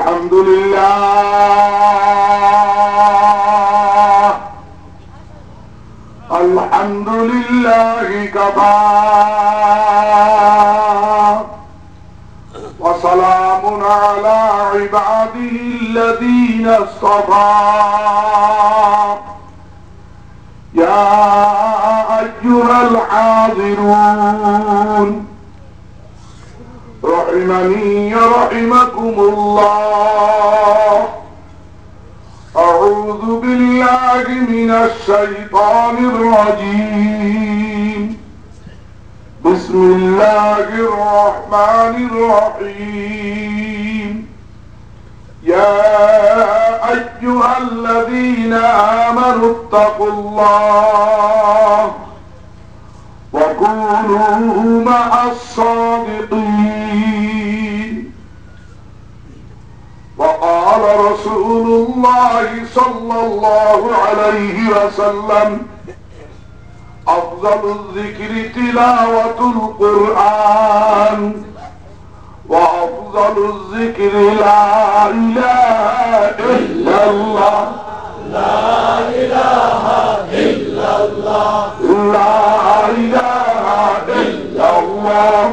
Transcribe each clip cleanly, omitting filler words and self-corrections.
Alhamdulillah kafa wa salamun ala ibadihi alladhina istafa ya ayyuhal hadirun rahimani rahimakumullah. أعوذ بالله من الشيطان الرجيم. بسم الله الرحمن الرحيم. يا أيها الذين آمنوا اتقوا الله وكونوا مع الصادقين. وقال رسول الله صلى الله عليه وسلم أفضل الذكر تلاوة القرآن وأفضل الذكر لا إله إلا الله لا إله إلا الله لا إله إلا الله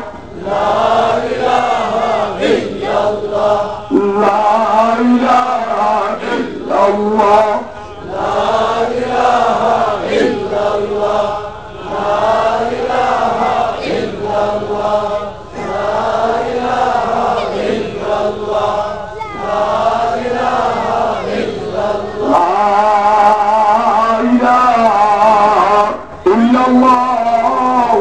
لا إله إلا الله لا إله إلا الله لا إله إلا الله لا إله إلا الله لا إله إلا الله لا إله إلا الله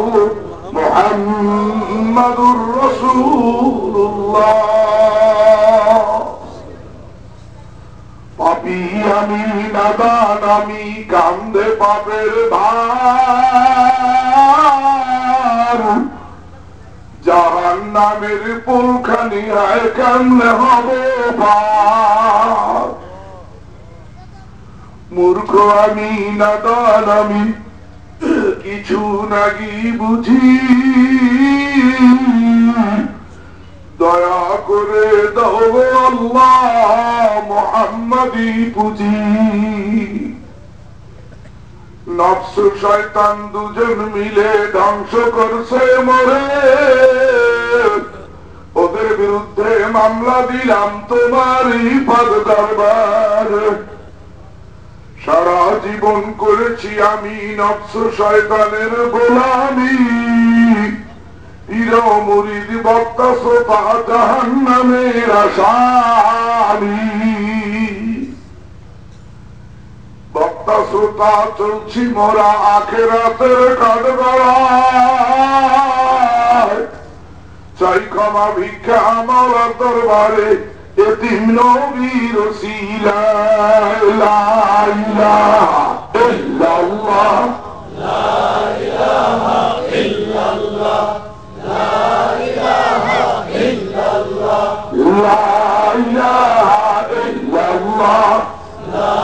محمد رسول الله. পাপী আমি নাদান আমি কান্দে পাপের ভার জাহান্নামের পুলখানি আয় কেমনে হবে পার। মূর্খ আমি নাদান আমি কিছু নাকি বুঝি দয়া করে দাও আল্লাহ মুহাম্মাদি পুঁজি। নফস শয়তান দুজন মিলে ধ্বংস করছে মরে ওদের বিরুদ্ধে মামলা দিলাম তোমারই পদ দরবার। সারা জীবন করেছি আমি নফস শয়তানের গোলামি পীর মুরিদ বক্তা শ্রোতা জাহান্নামের আসামি। বক্তা শ্রোতা চলছি মোরা আখিরাতের কাঠগড়ায় চাই ক্ষমা ভিক্ষা আমার দরবারে এতিম নবীর ওসিলায়। লা ইলাহা ইল্লাল্লাহ লা ইলাহা ইল্লাল্লাহ লা ইলাহা ইল্লাল্লাহ লা ইলাহা ইল্লাল্লাহ লা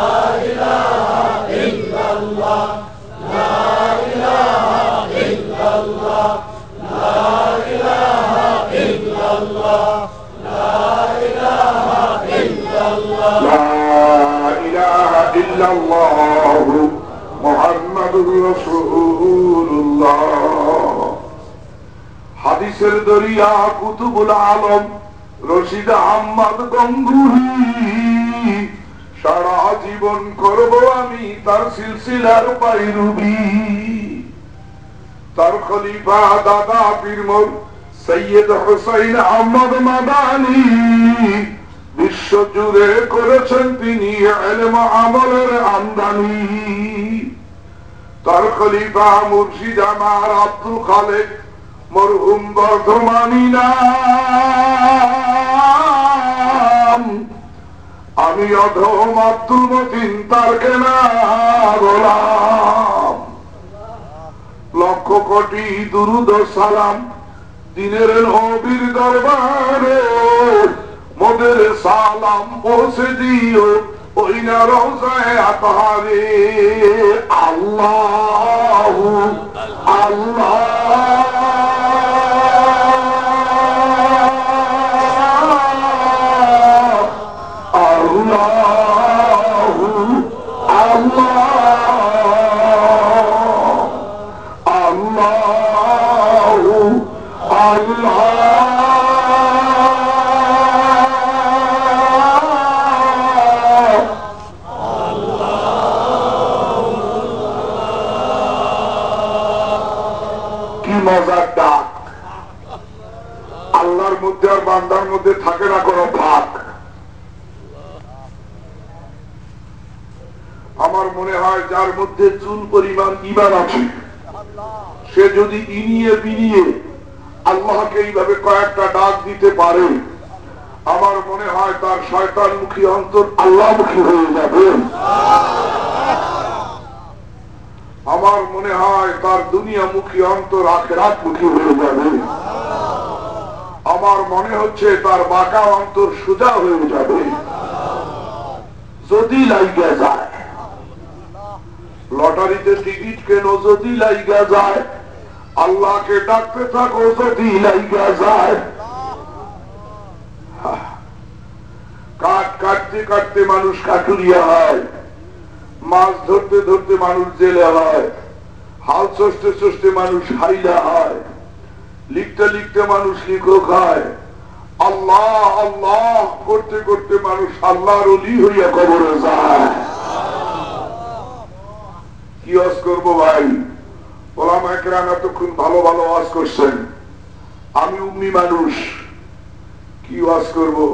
ইলাহা ইল্লাল্লাহ লা ইলাহা ইল্লাল্লাহ লা ইলাহা ইল্লাল্লাহ লা ইলাহা ইল্লাল্লাহ লা ইলাহা ইল্লাল্লাহ মুহাম্মাদুর রাসূলুল্লাহ। হাদিসের দরিয়া কুতুবুল আলম রশিদ আহমদ গঙ্গুহি সারা জীবন করব আমি তার সিলসিলার পায়রুবি। তার খলিফা দাদা পীর মোর সৈয়দ হুসাইন আহমদ মাদানী বিশ্ব জুড়ে করেছেন তিনি ইলম আমলের আমদানি। তার খলিফা মুর্শিদ আমার আব্দুল খালেক মরহুম বর্ধমানী নাম। আমি অধম আব্দুল মতিন তার কেনা গোলাম। লক্ষ কোটি দুরুদ সালাম দিনের নবীর দরবারে মোদের সালাম পৌঁছে দিও ওই না রওজায়ে আতহারে। আল্লাহু আল্লাহ মনে হয় যার মধ্যে চুল পরিমাণ ঈমান আছে সে যদি ইনিয়ে বিনিয়ে আল্লাহকে এইভাবে কয়েকটা ডাক দিতে পারে, আমার মনে হয় তার শয়তানমুখী অন্তর আল্লাহমুখী হয়ে যাবে। আমার মনে হয় তার দুনিয়ামুখী অন্তর আখিরাতমুখী হয়ে যাবে। আমার মনে হচ্ছে তার বাঁকা অন্তর সোজা হয়ে যাবে যদি লাইগা যায়। লটারিতে টিকিট কেন যদি লাইগা যায়, আল্লাহকে ডাকতে থাকো যদি লাইগা যায়। কাঠ কাটতে কাটতে মানুষ কাঠুরিয়া হয়, মাছ ধরতে ধরতে মানুষ জেলে হয়, হাল চষতে চষতে মানুষ হাইলা হয়, লিখতে লিখতে মানুষ লিখক হয়, আল্লাহ আল্লাহ করতে করতে মানুষ আল্লাহর ওলি হইয়া কবরে যায়। কি ওয়াজ করবো ভাই? ওলামা কেরাম এতক্ষণ ভালো ভালো ওয়াজ করছেন, আমি উম্মি মানুষ, কি ওয়াজ করবো?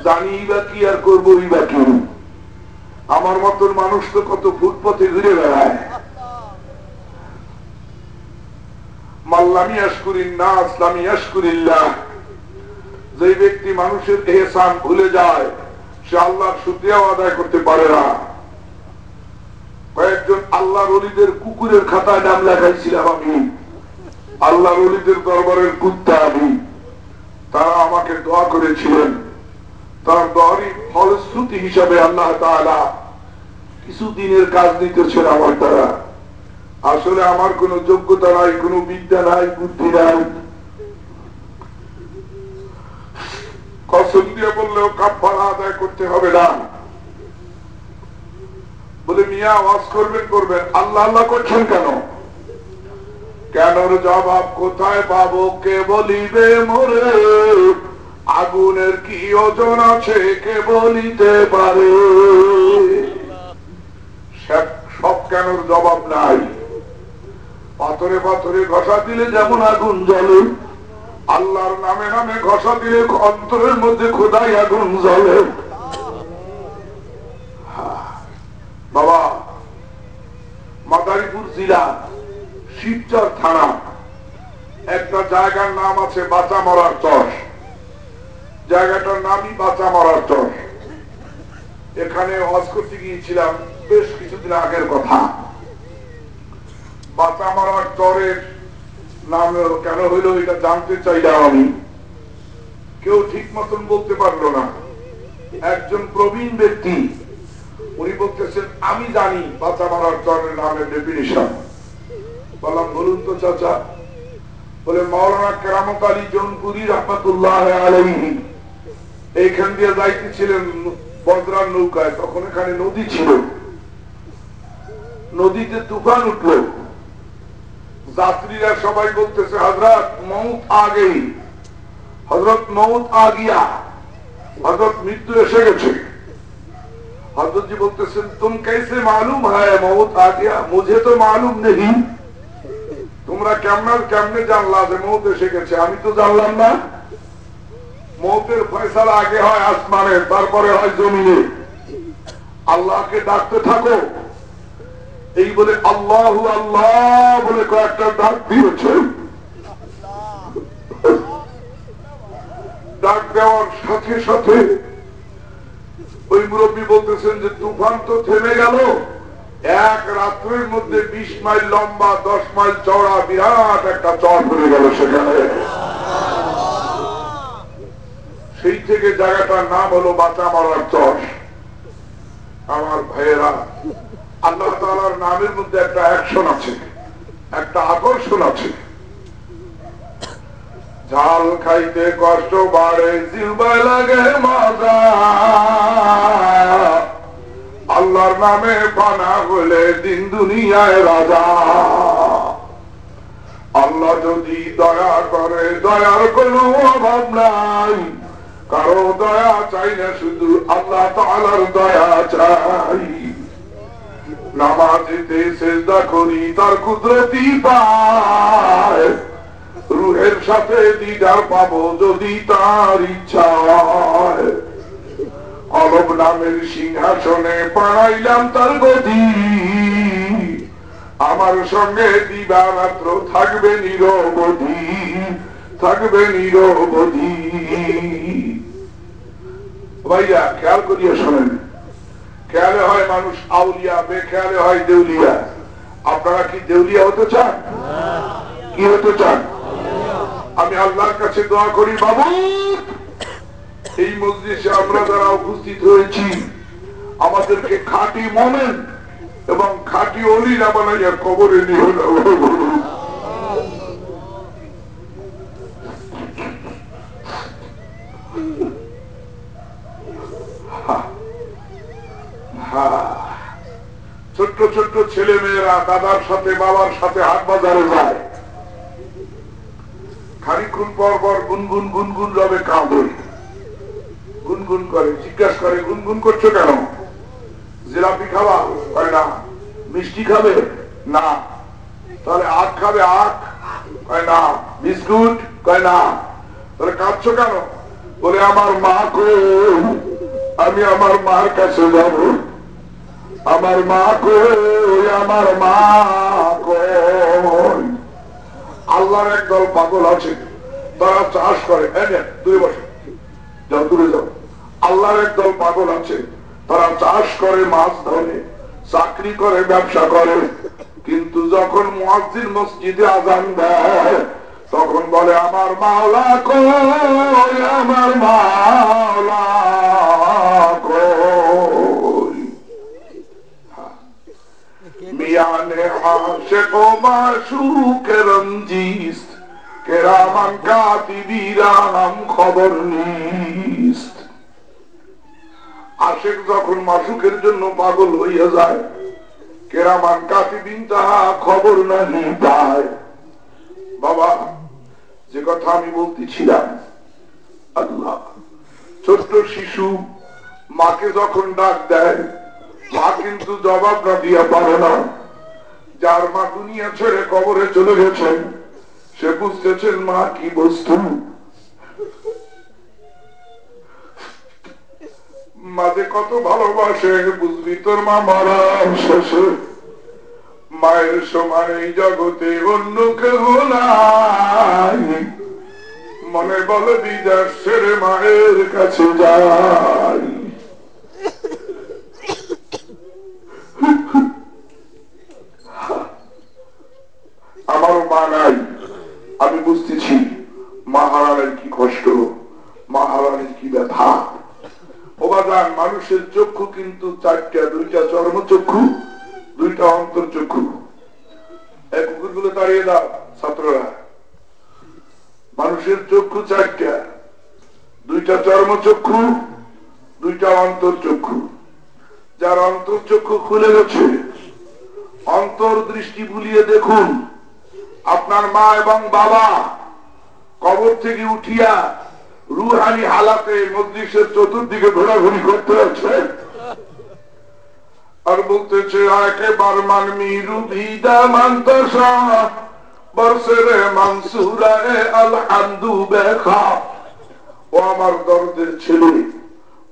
জানি বা কি আর করবো বা কি? আমার মতন মানুষ তো কত ফুটপথে ঘুরে বেড়ায়। মাল্লামি আশকুরিন নাস লামি আশকুরিল্লাহ। যে ব্যক্তি মানুষের এহসান ভুলে যায় সে আল্লাহর শুকরিয়া আদায় করতে পারে না। কয়েকজন আল্লাহর ওলিদের কুকুরের খাতায় নাম লেখাইছিলাম আমি, আল্লাহর ওলিদের দরবারের কুত্তা আমি। তারা আমাকে দোয়া করেছিলেন, তার দোয়ারই ফলশ্রুতি হিসাবে আল্লাহ তাআলা কিছু দিনের কাজ নিতেছেন আমার দ্বারা। আসলে আমার কোনো যোগ্যতা নাই, কোনো বিদ্যা নাই, বুদ্ধি নাই। কসম দিয়ে বললেও কাফারা আদায় করতে হবে না। বলে মিয়া ওয়াজ করবেন করবেন, আল্লাহ আল্লাহ করছেন কেন? কেনর জবাব কোথায় পাবো কে বলিবে মোরে, আগুনের কি ওজন আছে কে বলিতে পারে। সব কেনর জবাব নাই। পাথরে পাথরে ঘষা দিলে যেমন আগুন জ্বলে, আল্লাহর নামে নামে ঘষা দিলে অন্তরের মধ্যে খোদাই আগুন জ্বলে। বাবা, মাদারীপুর জেলা শিবচর থানা একটা জায়গার নাম আছে বাঁচা মরার চর। জায়গাটার নামই বাঁচা মরার চর। এখানে ওয়াজ করতে গিয়েছিলাম বেশ কিছুদিন আগের কথা। বাঁচা মরার চরের নাম কেন হইল এটা জানতে চাইলাম আমি। কেউ ঠিক মতন বলতে পারলো না। একজন প্রবীণ ব্যক্তি উনি বলতেছেন আমি জানি বাঁচা মরার চরের নামের ডেফিনিশন। বললাম বলুন তো চাচা। বলে মাওলানা কেরামত আলী জৌনপুরি রহমতুল্লাহ আলাইহি এইখান দিয়ে যাইতেছিলেন বজরার নৌকায়, তখন এখানে নদী ছিল। নদীতে তুফান উঠল, যাত্রীরা সবাই বলতেছে হযরত মৌত আ গই, হযরত মৌত আ গিয়া, হযরত মৃত্যু এসে গেছে। हजरत जी बोलते तुम कैसे मालूम है मौत आ गया? मुझे तो मालूम नहीं। তোমরা কেমনে জানলা যে মৌত এসে গেছে? আমি তো জানলাম না। মৌতের ফয়সালা আগে হয় আসমানে, তারপরে হয় জমিনে। আল্লাহকে ডাকতে থাকো। এই বলে আল্লাহু আল্লাহ বলে কয়েকটা ডাক দিয়েছে। ডাক দেওয়ার সাথে সাথে ওই মুরব্বী বলতেছেন যে তুফান তো থেমে গেল। এক রাত্রের মধ্যে 20 মাইল লম্বা 10 মাইল চওড়া বিরাট একটা চর পড়ে গেল সেখানে। সেই থেকে জায়গাটার নাম হলো বাঁচা মরার চর। আমার ভাইয়েরা, আল্লাহ তাআলার নামের মধ্যে একটা অ্যাকশন আছে, একটা আকর্ষণ আছে। ঝাল খাইতে কষ্ট বাড়ে জিহ্বায় লাগে মজা, আল্লাহর নামে পানা হলে দিন দুনিয়ায় রাজা। আল্লাহ যদি দয়া করে দয়ার কোনো অভাব নাই, কারো দয়া চাই না, শুধু আল্লাহ তাআলার দয়া চাই। নামাজেতে সিজদা করি তার কুদরতি পায়, রুহের সাথে দিদার পাবো যদি তার ইচ্ছা হয়। কলব না নামের সিংহাসনে বানাইলাম তার গদি, আমার সঙ্গে দিবারাত্র থাকবে নিরবধি, থাকবে নিরবধি। ভাইয়া খেয়াল করিয়া শোনেন, খেয়ালে হয় মানুষ আউলিয়া, বেখেয়ালে হয় দেউলিয়া। আপনারা কি দেউলিয়া হতে চান? কি হতে চান? আমি আল্লাহর কাছে দোয়া করি, বাবু এই মজলিসে আমরা যারা উপস্থিত হয়েছি আমাদেরকে খাঁটি মোমেন এবং খাঁটি ওলি না বানাইয়া কবরে নিয়ে যাও। ছোট্ট ছোট্ট ছেলে মেয়েরা দাদার সাথে বাবার সাথে হাট বাজারে যায়, খানিক্ষণ পর পর গুনগুন গুনগুন রবে কাঁদে, গুনগুন করে, জিজ্ঞাসা করে গুনগুন করছো কেন? জিলাপি খাবা? হয় না। মিষ্টি খাবে? না। তাহলে আখ খাবে? আখ? হয় না। বিস্কুট? কয় না। তাহলে কাঁদছো কেন? বলে আমার মা কই, আমি আমার মার কাছে যাব, আমার মা কই, আমার মা কই। আল্লাহর একদল পাগল আছে, তারা চাষ করে, দূরে বসে যাও, দূরে যাও। আল্লাহর একদল পাগল আছে, তারা চাষ করে, মাছ ধরে, চাকরি করে, ব্যবসা করে, কিন্তু যখন মুয়াজ্জিন মসজিদে আযান দেয় তখন বলে আমার মাওলা কই, আমার মাওলা কই। মিয়ানে আশিক ও মাশুক রঞ্জিস, কেরামান কাতিবিরাম খবর নিস্ত। আশিক যখন মাশুকের জন্য পাগল হইয়া যায়, কেরামান কাতিবিন তাহা খবর নাহি পায়। বাবা যে কথা আমি বলতেছিলাম, আল্লাহ ছোট্ট শিশু মাকে যখন ডাক দেয়, মা কিন্তু জবাব না দিয়া পারে না। যার মা দুনিয়া ছেড়ে কবরে চলে গেছেন সে বুঝতেছেন মা কি বস্তু। মাঝে কত ভালোবাসে বুঝবি তোর মা মারা শেষে। মায়ের সমান এই জগতে অন্য কেউ নাই, মনে বলে বিদাস ছেড়ে মায়ের কাছে যাই। আমারও মা নাই, আমি বুঝতেছি মা হারানোর কি কষ্ট, মা হারানোর কি ব্যথা। ওবাদান মানুষের চক্ষু কিন্তু চারটা, দুইটা চর্মচক্ষু, দুইটা অন্তর্চক্ষু। এক কুকুরগুলো দাঁড়িয়ে দাও ছাত্ররা। মানুষের চক্ষু চারটা, দুইটা চর্মচক্ষু, দুইটা অন্তর্চক্ষু। যার অন্তর্চক্ষু খুলে গেছে, অন্তর্দৃষ্টি বুলিয়ে দেখুন আপনার মা এবং বাবা কবর থেকে উঠিয়া রুহানি হালাতে মজলিসের চতুর্দিকে ঘোরাঘুরি করতে আছে আর বলতেছে একেবার মানমি রুভিদা মান্তসা বর্ষেরে মানসুরা আলহামদু বেখা। ও আমার দরদের ছেলে,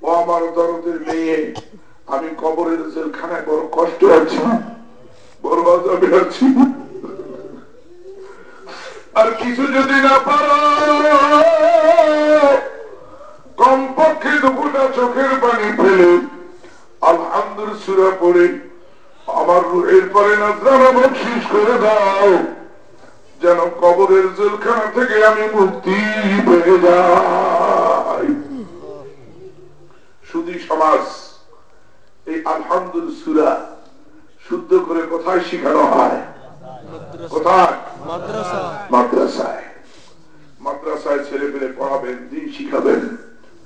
ও আমার দরদের মেয়ে, আমি কবরের জেলখানায় বড় কষ্ট আছি, বড় আযাবে আছি। আর কিছু যদি না পারো কমপক্ষে দুপুরটা চোখের পানি ফেলে আলহামদুলিল্লাহ সূরা পড়ে আমার রূহের পরে নজরানা বকশিশ করে দাও, যেন কবরের জেলখানা থেকে আমি মুক্তি পেয়ে যাই। সুধী সমাজ, এই আলহামদুলিল্লাহ সূরা শুদ্ধ করে কোথায় শিখানো হয়? কোথায়? মাদ্রাসায়। মাদ্রাসায় ছেলে পেলে পড়াবেন, দিন শিখাবেন,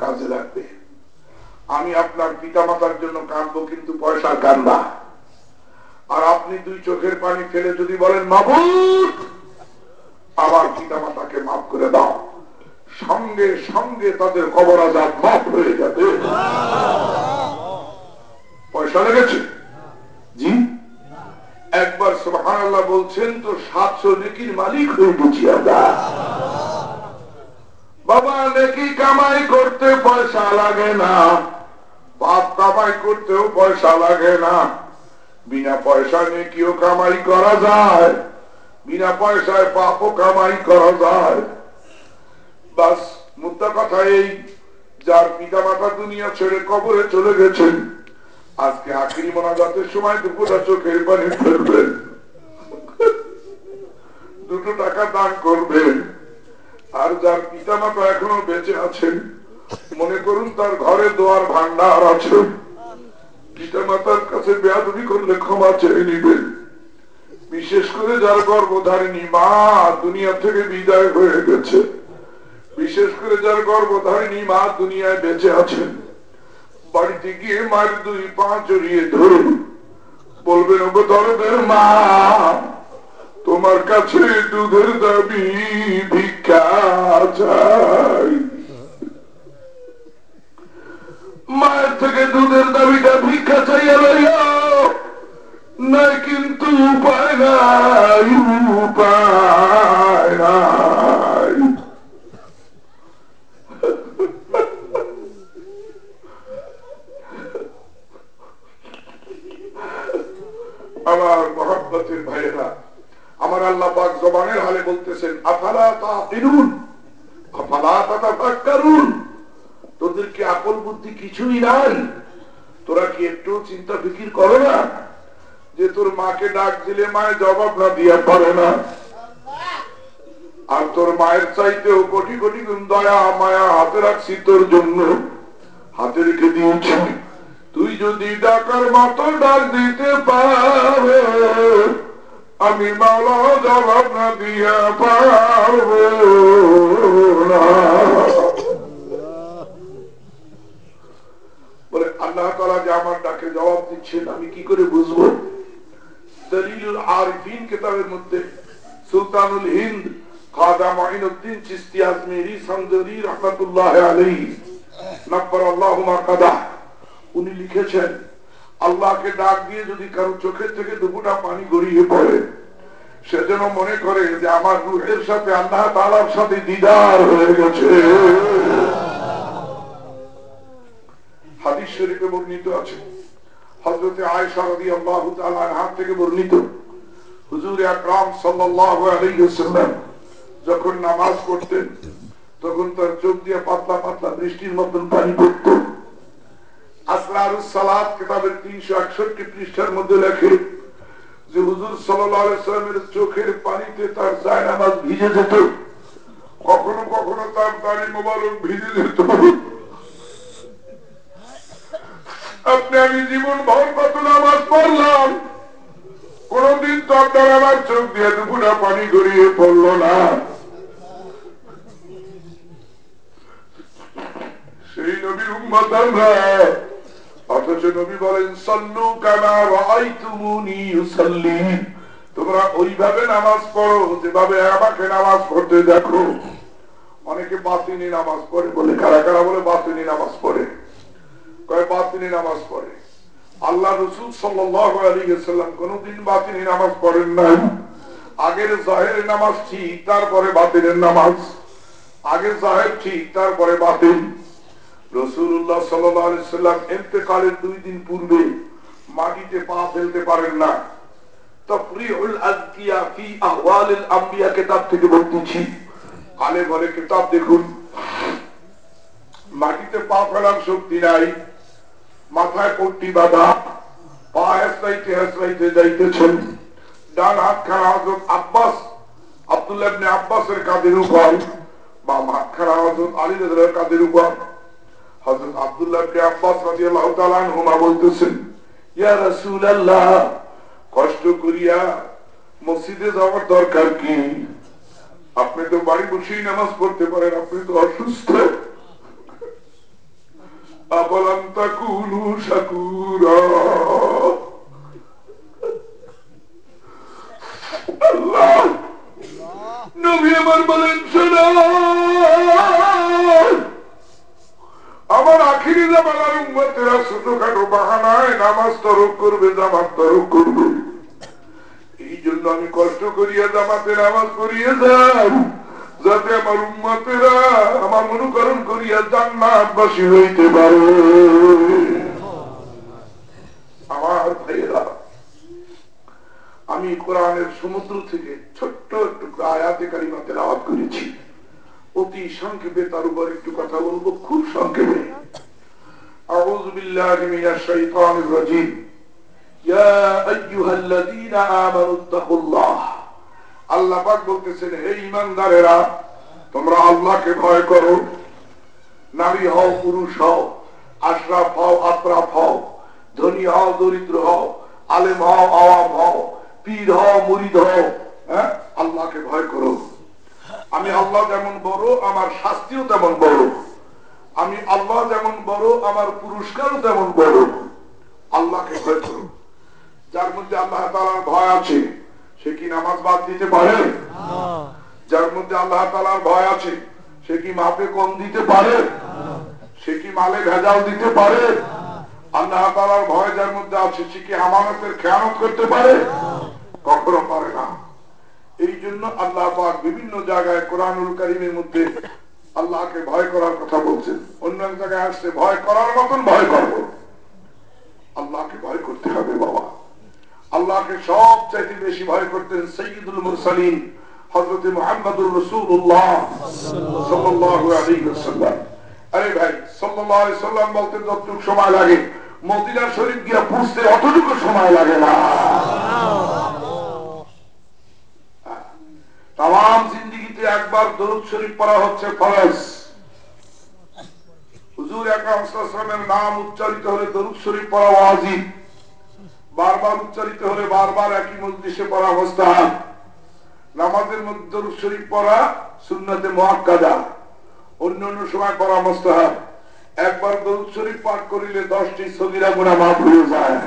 কাজে লাগবে। আমি আপনার পিতা মাতার জন্য কাঁদবো, কিন্তু পয়সার কান্দা। আর আপনি দুই চোখের পানি ফেলে যদি বলেন মাবুদ আমার পিতা মাতাকে মাফ করে দাও, সঙ্গে সঙ্গে তাদের কবর আযাব মাফ হয়ে যাবে। পয়সা লেগেছে? জি। একবার সুবহানাল্লাহ বলছেন তো 700 নেকির মালিক হয়ে গেছি আমরা। বাবা নেকি কামাই করতে পয়সা লাগে না, পাপ কামাই করতেও পয়সা লাগে না, বিনা পয়সা নিয়ে কেউ কামাই করা যায়, বিনা পয়সায় পাপও কামাই করা যায়। বাস মুদ্রা কথা এই, যার পিতা মাতা দুনিয়া ছেড়ে কবরে চলে গেছেন, আজকে আখিরি মোনাজাতের সময় দুপুরটা চোখের পানি ফেলবেন, 2 টাকা দান করবেন। আর যার পিতা মাতা এখনো বেঁচে আছেন, মনে করুন তার ঘরে দোয়ার ভান্ডার আছে, পিতা মাতার কাছে বেয়াদবি করলে ক্ষমা চেয়ে নিবেন। বিশেষ করে যার গর্ভধারিণী মা দুনিয়া থেকে বিদায় হয়ে গেছে, বিশেষ করে যার গর্ভধারিণী মা দুনিয়ায় বেঁচে আছেন, বাড়িতে গিয়ে মায়ের 2 পা জড়িয়ে ধরে বলবেন, ওগো দরদের মা, তোমার কাছে দুধের দাবি ভিক্ষা চাই। মায়ের থেকে দুধের দাবিটা ভিক্ষা চাইয়া লইও নাই, কিন্তু উপায় নাই, উপায় নাই। আমার মহব্বতের ভাইয়েরা, আমার আল্লাহ পাক জবানের হালে বলতেছেন, আফালা তাকিলুন আফালা তাতাফাক্কারুন, তোদের কি আকল বুদ্ধি কিছুই নাই? তোরা কি একটু চিন্তা ফিকির করো না যে তোর মাকে ডাক দিলে মায়ের জবাব না দিয়া পারে না, আর তোর মায়ের চাইতেও কোটি কোটি গুণ দয়া মায়া হাতে রাখছি তোর জন্য, হাতে রেখে দিয়েছি। তুই যদি ডাকার মতো ডাক দিতে পারো, আমি মাওলা জবাব না দিয়া পারবো না। বলে আল্লাহ তাআলা যে আমার ডাকে জবাব দিচ্ছেন, আমি কি করে বুঝবো? দলিলুল আরিফিন কিতাবের মধ্যে সুলতানুল হিন্দ খাজা মুঈনুদ্দিন চিশতি আজমেরি সঞ্জরি রাহমাতুল্লাহ আলাইহি নব্বরাল্লাহু মাকাদা, উনি লিখেছেন, আল্লাহকে ডাক দিয়ে যদি কারো চোখের থেকে 2 ফোঁটা পানি গড়িয়ে পড়ে, সে যেন মনে করে যে আমার রূহের সাথে আল্লাহ তাআলার সাথে দিদার হয়ে গেছে। হাদিস শরীফে বর্ণিত আছে, হযরত আয়েশা রাদিয়াল্লাহু তাআলা আনহা থেকে বর্ণিত, হুজুর আকরাম সাল্লাল্লাহু আলাইহি ওয়াসাল্লাম যখন নামাজ পড়তেন, তখন তার চোখ দিয়ে পাতলা পাতলা বৃষ্টির মতন পানি পড়তো। আসরারুস সালাত কিতাবের 361 পৃষ্ঠার মধ্যে লেখে যে হুজুর সাল্লাল্লাহু আলাইহি ওয়াসাল্লামের চোখের পানিতে তার জায়নামাজ ভিজে যেত, কখনো কখনো তার দাড়ি মোবারক ভিজে যেত। আপনি আমি জীবন ভর কত নামাজ পড়লাম, কোনদিন তো আপনার আমার চোখ দিয়ে 2 ফোঁটা পানি গড়িয়ে পড়লো না। সেই নবীর উম্মত আমরা, অথচ নবী বলেন, সাল্লু কামা রাআইতুমুনি ইউসাল্লি, তোমরা ওইভাবে নামাজ পড়ো যেভাবে আমাকে নামাজ পড়তে দেখো। অনেকে বাতিনি নামাজ পড়ে বলে, কারা কারা বলে বাতিনি নামাজ পড়ে? কয় বাতিনি নামাজ পড়ে। আল্লাহ রাসূল সাল্লাল্লাহু আলাইহি ওয়াসাল্লাম কোনদিন বাতিনি নামাজ পড়েন নাই। আগের জাহের নামাজ ঠিক, তারপরে বাতিনের নামাজ। আগে জাহের ঠিক, তারপরে বাতিন। রাসূলুল্লাহ সাল্লাল্লাহু আলাইহি ওয়াসাল্লাম ইন্তেকালের 2 দিন পূর্বে মাটিতে পা ফেলতে পারেন না। তাফরিউল আযকিয়া ফি আহওয়ালিল আম্বিয়া কিতাব থেকে বলতেছি, কালে বলে কিতাব দেখুন, মাটিতে পা ফেলার শক্তি নাই, মাথায় পট্টি বাঁধা, পা হেসরাইতে হেসরাইতে যাইতেছেন। ডান হাত খানা হযরত আব্বাস আব্দুল্লাহ ইবনে আব্বাসের কাঁধের উপর, বাম হাত খানা হযরত আলী রাদিয়াল্লাহু আনহুর কাঁধের উপর। হযরত আব্দুল্লাহ ইবনে আব্বাস রাদিয়াল্লাহু তাআলা আনহুমা বলতেছেন, ইয়া রাসূলুল্লাহ, কষ্ট করিয়া মসজিদে যাওয়ার দরকার কি? আপনি তো বাড়ি বসেই নামাজ পড়তে পারেন, আপনি তো অসুস্থ। আফালাম তাকুনু শাকুরা, আল্লাহ নবী আমার বলেন, শোনো, আমার আখিরি জামানার উম্মতেরা ছোটখাটো বাহানায় নামাজ তরক করবে, জামাত তরক করবে। এই জন্য আমি কষ্ট করিয়া জামাতে নামাজ পড়িয়ে যাই, যাতে আমার উম্মতেরা আমার অনুকরণ করিয়া জান্নাতবাসী হইতে পারে। আমি কোরআনের সমুদ্র থেকে ছোট্ট একটু আয়াতে কারিমা তেলাওয়াত করেছি। অতি সংক্ষেপে তার উপর একটু কথা বলবো, খুব সংক্ষেপে। আউযু বিল্লাহি মিনাশ শাইতানির রাজীম। ইয়া আইয়ুহাল্লাযীনা আমানুত্তাকুল্লাহ। আল্লাহ পাক বলতেছেন, হে ঈমানদারেরা, তোমরা আল্লাহকে ভয় করো। নারী হও, পুরুষ হও, আশরাফ হও, আতরাফ হও, ধনী হও, দরিদ্র হও, আলেম হও, আওয়াম হও, পীর হও, মুরিদ হও, হ্যাঁ, আল্লাহকে ভয় করো। আমি আল্লাহ যেমন বড়, আমার শাস্তিও তেমন বড়। আমি আল্লাহ যেমন বড়, আমার পুরস্কারও তেমন বড়। আল্লাহকে ভয় করো। যার মধ্যে আল্লাহ তাআলার ভয় আছে সে কি নামাজ বাদ দিতে পারে? যার মধ্যে আল্লাহ তাআলার ভয় আছে সে কি মাপে কম দিতে পারে? সে কি মালে ভেজাল দিতে পারে? আল্লাহ তাআলার ভয় যার মধ্যে আছে সে কি আমানতের খেয়ানত করতে পারে? কখনো পারে না। এই জন্য আল্লাহ পাক বিভিন্ন জায়গায় কোরআনুল কারীমের মধ্যে আল্লাহকে ভয় করার কথা বলছেন। অন্য এক জায়গায় আসছে ভয় করার মতন ভয় করবো। আল্লাহকে ভয় করতে হবে বাবা। আল্লাহকে সবচাইতে বেশি ভয় করতেন সাইয়্যিদুল মুরসালিন হযরত মুহাম্মদুর রাসূলুল্লাহ সাল্লাল্লাহু আলাইহি ওয়াসাল্লাম। আরে ভাই, সাল্লাল্লাহু আলাইহি ওয়াসাল্লাম বলতে যতটুকু সময় লাগে মদিনা শরীফ গিয়ে পৌঁছতে অতটুকু সময় লাগে না। তাম জিন্দেগিতে একবার দরুদ শরীফ পড়া হচ্ছে ফরজ। হুজুর আকরাম সাল্লাল্লাহু আলাইহি ওয়াসাল্লামের নাম উচ্চারিত হলে দরুদ শরীফ পড়া ওয়াজিব। বারবার উচ্চারিত হলে বারবার একই মজলিসে পড়া মুস্তাহাব। নামাজের মধ্যে দরুদ শরীফ পড়া সুন্নতে মুআক্কাদা, অন্যান্য সময় পড়া মুস্তাহাব। একবার দরুদ শরীফ পাঠ করিলে 10টি সগীরা গুনাহ মাফ হয়ে যায়।